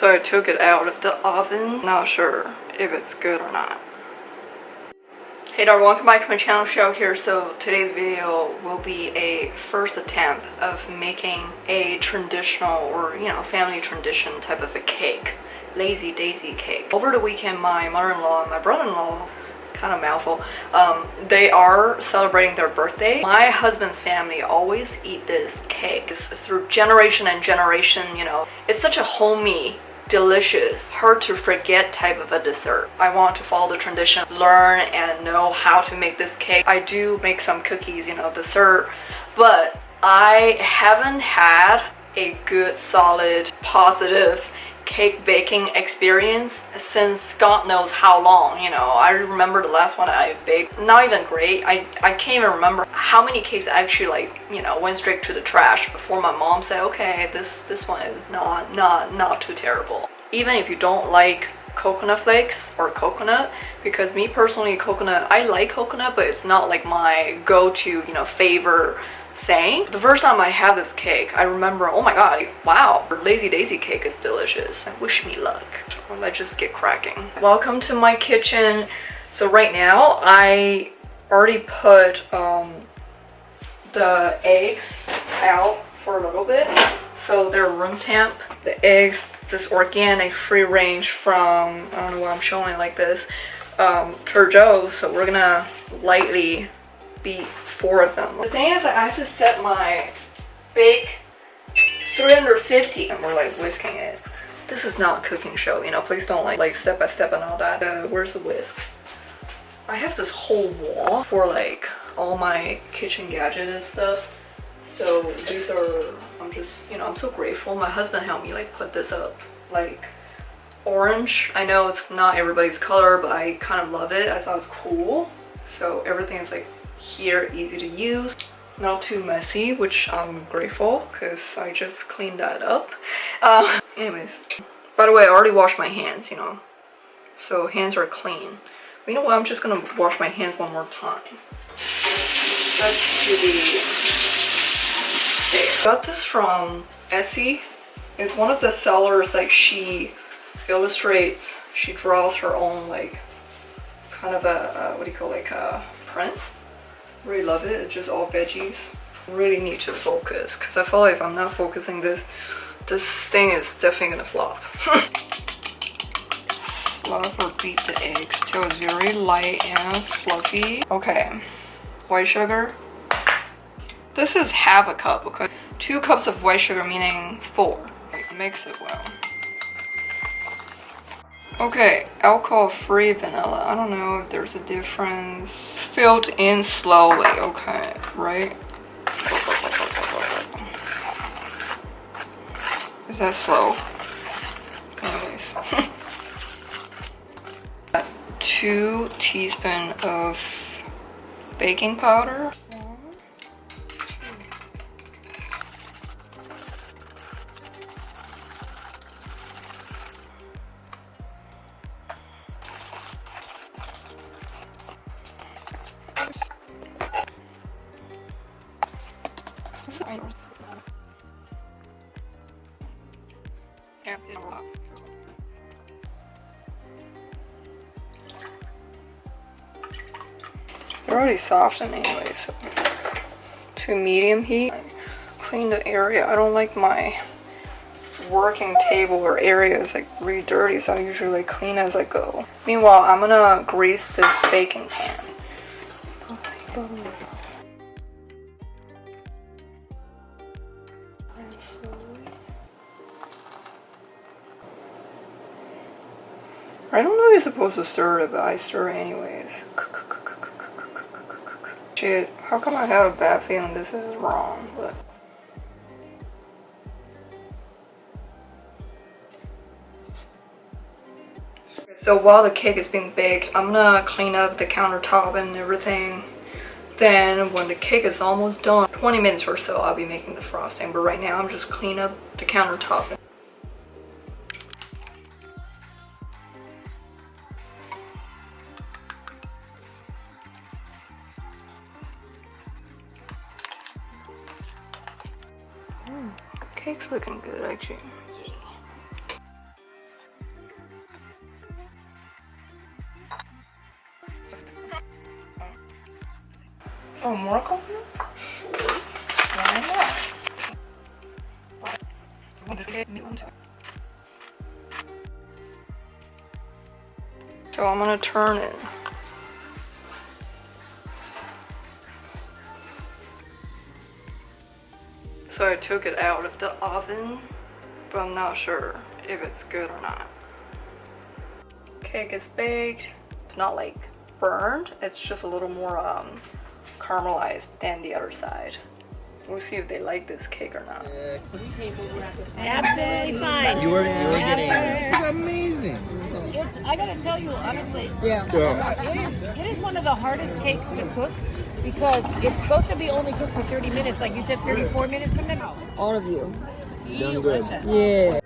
So I took it out of the oven. Not sure if it's good or not. Hey there, welcome back to my channel. Cheril here. So today's video will be a first attempt of making a traditional or family tradition type of a cake. Lazy Daisy cake. Over the weekend my mother-in-law and my brother-in-law, kind of mouthful, they are celebrating their birthday. My husband's family always eat this cake. It's through generation and generation, it's such a homey, delicious, hard to forget type of a dessert. I want to follow the tradition, learn and know how to make this cake. I do make some cookies, dessert, but I haven't had a good, solid, positive cake baking experience since God knows how long. I remember the last one I baked, not even great. I can't even remember how many cakes I actually went straight to the trash before my mom said, okay, this one is not too terrible. Even if you don't like coconut flakes or coconut, because me personally, coconut, I like coconut, but it's not like my go-to favorite thing. The first time I had this cake, I remember, oh my god, wow, Lazy Daisy cake is delicious. Wish me luck. Let's just get cracking. Welcome to my kitchen. So right now I already put the eggs out for a little bit, so they're room temp. The eggs, this organic free range from, I don't know why I'm showing it like this, Cheril. So we're gonna lightly beat 4 of them. The thing is that I have to set my bake 350 and we're whisking it. This is not a cooking show, please don't like step by step and all that. Where's the whisk? I have this whole wall for all my kitchen gadgets and stuff. So these are, I'm just, I'm so grateful. My husband helped me put this up. Orange. I know it's not everybody's color, but I kind of love it. I thought it was cool. So everything is here, easy to use, not too messy, which I'm grateful because I just cleaned that up. Anyways, by the way, I already washed my hands, so hands are clean. But you know what, I'm just gonna wash my hands one more time. Let's do the got this from Issa. It's one of the sellers, she illustrates, she draws her own kind of a what do you call a print. Really love it. It's just all veggies. Really need to focus because I feel like if I'm not focusing, this thing is definitely gonna flop. Fluff or beat the eggs till it's very light and fluffy. Okay, white sugar. This is half a cup, okay? 2 cups of white sugar, meaning 4. Mix it well. Okay, alcohol-free vanilla. I don't know if there's a difference. Filled in slowly. Okay, right? Is that slow? Anyways. 2 teaspoons of baking powder. They're already softened anyway, so to medium heat. Clean the area. I don't like my working table or area is really dirty, so I usually clean as I go. Meanwhile, I'm gonna grease this baking pan. I don't know if you're supposed to stir it, but I stir it anyways. Shit, how come I have a bad feeling this is wrong, but... So while the cake is being baked, I'm gonna clean up the countertop and everything. Then when the cake is almost done, 20 minutes or so, I'll be making the frosting. But right now, I'm just cleaning up the countertop. Cake's looking good, actually. Oh, more coconut? Sure. Why not? So I'm gonna turn it. So I took it out of the oven, but I'm not sure if it's good or not. Cake is baked. It's not like burned, it's just a little more caramelized than the other side. We'll see if they like this cake or not. Absolutely fine. You were getting it's amazing. I gotta tell you honestly, Yeah. it is one of the hardest cakes to cook because it's supposed to be only cooked for 30 minutes, like you said, 34 minutes something. All of you. Done good. Yeah.